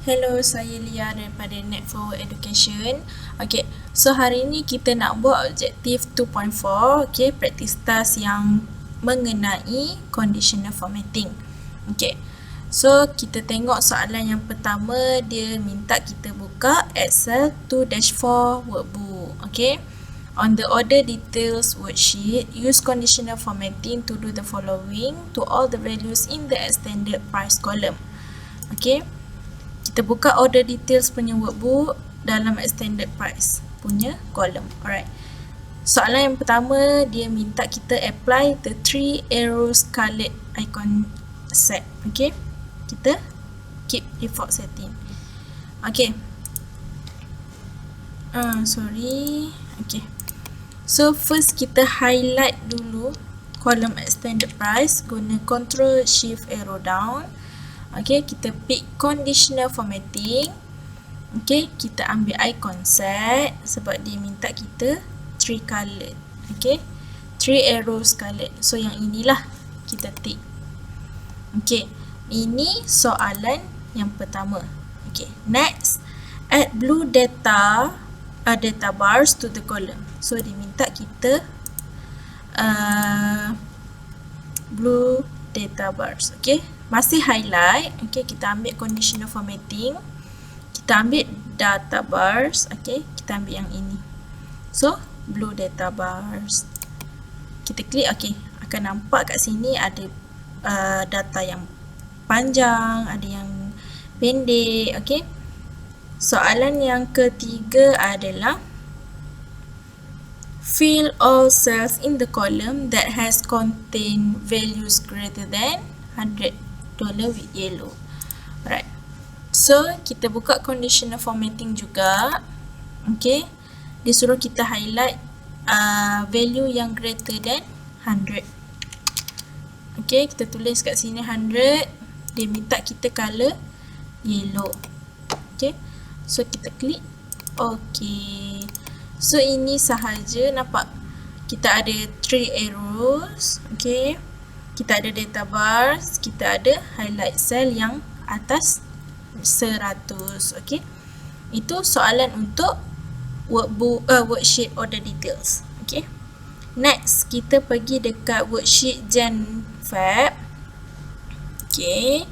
Hello, saya Lia daripada Net Forward Education. Okay, so hari ni kita nak buat objektif 2.4, okay, practice task yang mengenai conditional formatting. Okay, so kita tengok soalan yang pertama, dia minta kita buka Excel 2-4 workbook. Okay, on the order details worksheet, use conditional formatting to do the following to all the values in the extended price column. Okay, kita buka order details punya workbook dalam extended price punya column. Alright. Soalan yang pertama, dia minta kita apply the 3 arrows colored icon set. Okay. Kita keep default setting. Okay. Sorry. Okay. So first kita highlight dulu column extended price guna Ctrl Shift arrow down. Okay, kita pick conditional formatting. Okay, kita ambil icon set sebab dia minta kita 3 colored. Okay, 3 arrows colored. So yang inilah kita tick. Okay, ini soalan yang pertama. Okay, next, add blue data bars to the column. So dia minta kita blue data bars. Okay, masih highlight. Okay, kita ambil conditional formatting, kita ambil data bars. Okay, kita ambil yang ini. So blue data bars, kita klik. Okay, akan nampak kat sini ada data yang panjang, ada yang pendek. Okay, soalan yang ketiga adalah fill all cells in the column that has contained values greater than $100 with yellow. Alright. So, kita buka conditional formatting juga. Okay. Dia suruh kita highlight value yang greater than 100. Okay. Kita tulis kat sini 100. Dia minta kita color yellow. Okay. So, kita klik. Okay. So, ini sahaja. Nampak? Kita ada 3 arrows. Okay. Kita ada data bars, kita ada highlight cell yang atas 100. Okay, itu soalan untuk worksheet order details. Okay, next kita pergi dekat worksheet Jan Feb. Okay,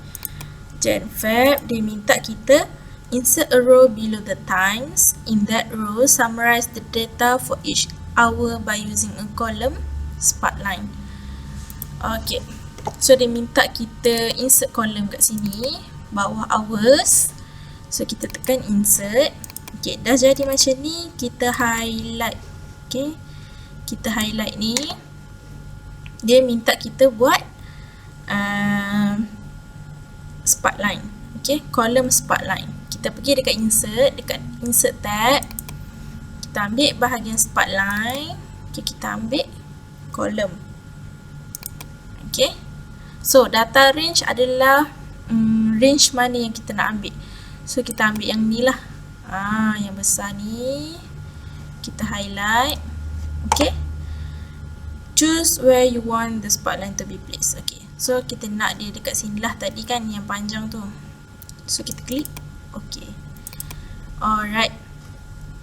Jan Feb dia minta kita insert a row below the times. In that row, summarize the data for each hour by using a column sparkline. Okay, so dia minta kita insert column kat sini, bawah hours. So kita tekan insert. Okay, dah jadi macam ni, kita highlight. Okay, kita highlight ni. Dia minta kita buat sparkline. Okay, column sparkline. Kita pergi dekat insert tab. Kita ambil bahagian sparkline. Okay, kita ambil column. Okay, so data range adalah range mana yang kita nak ambil. So kita ambil yang ni lah, yang besar ni. Kita highlight. Okay, choose where you want the sparkline to be placed. Okay, so kita nak dia dekat sini lah tadi kan, yang panjang tu. So kita klik. Okay, alright.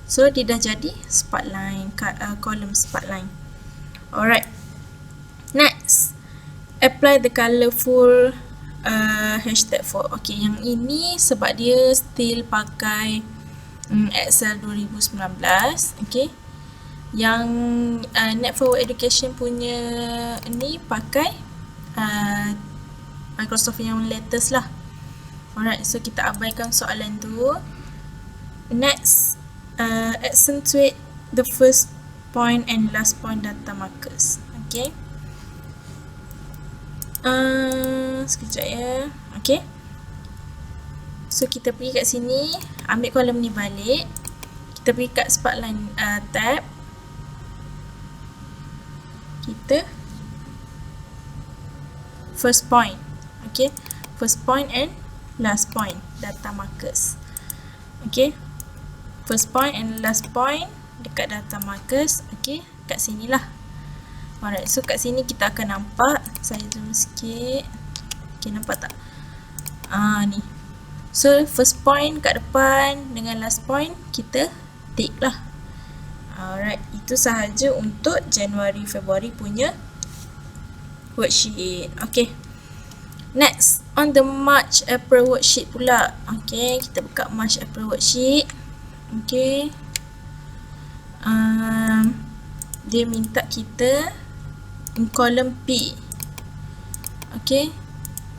So dia dah jadi sparkline, column sparkline. Alright, next, apply the colourful hashtag for. Okay, yang ini sebab dia still pakai Excel 2019. Okay, yang Net Forward Education punya ni pakai Microsoft yang latest lah. Alright, so kita abaikan soalan tu. Next, accentuate the first point and last point data markers. Okay, sekejap ya. Okay, so kita pergi kat sini, ambil kolom ni balik. Kita pergi kat sparkline tab. Kita first point. Okay, first point and last point data markers. Okay, first point and last point dekat data markers. Okay, kat sini lah. Alright, so kat sini kita akan nampak. Saya zoom sikit. Okay, nampak tak? Ni. So first point kat depan dengan last point kita tick lah. Alright, itu sahaja untuk Januari Februari punya worksheet. Okay, next on the March April worksheet pula. Okay, kita buka March April worksheet. Okay, dia minta kita kolom P. Okay,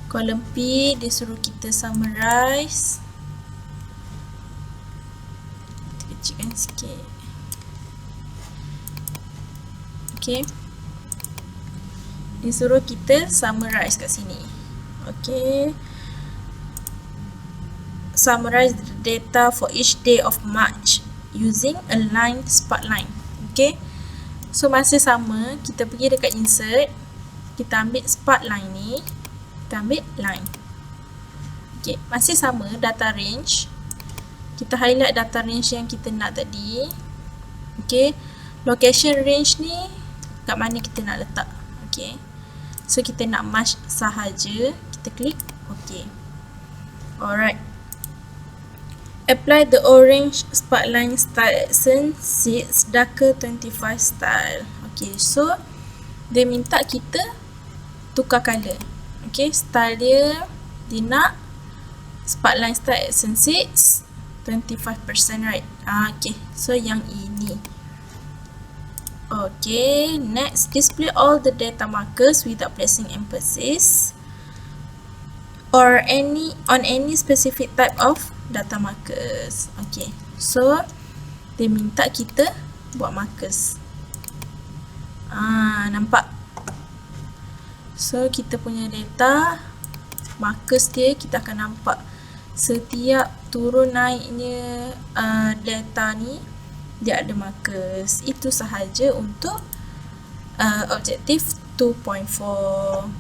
kolom P dia suruh kita summarize. Kita kecilkan sikit. Okay, dia suruh kita summarize kat sini. Okay, summarize the data for each day of March using a line sparkline. Okay, so masih sama, kita pergi dekat insert, kita ambil sparkline ni, kita ambil line. Okay, masih sama data range, kita highlight data range yang kita nak tadi. Okay, location range ni kat mana kita nak letak. Okay, so kita nak match sahaja, kita klik OK. Alright, apply the orange sparkline style accent sheets darker 25 style. Okay, so dia minta kita tukar color. Okay, style dia nak sparkline style accent sheets 25%, right? Okay, so yang ini. Okay, next, display all the data markers without placing emphasis or on any specific type of data markers. Okay, so dia minta kita buat markers. Nampak? So kita punya data markers dia, kita akan nampak setiap turun naiknya data ni dia ada markers. Itu sahaja untuk objektif 2.4.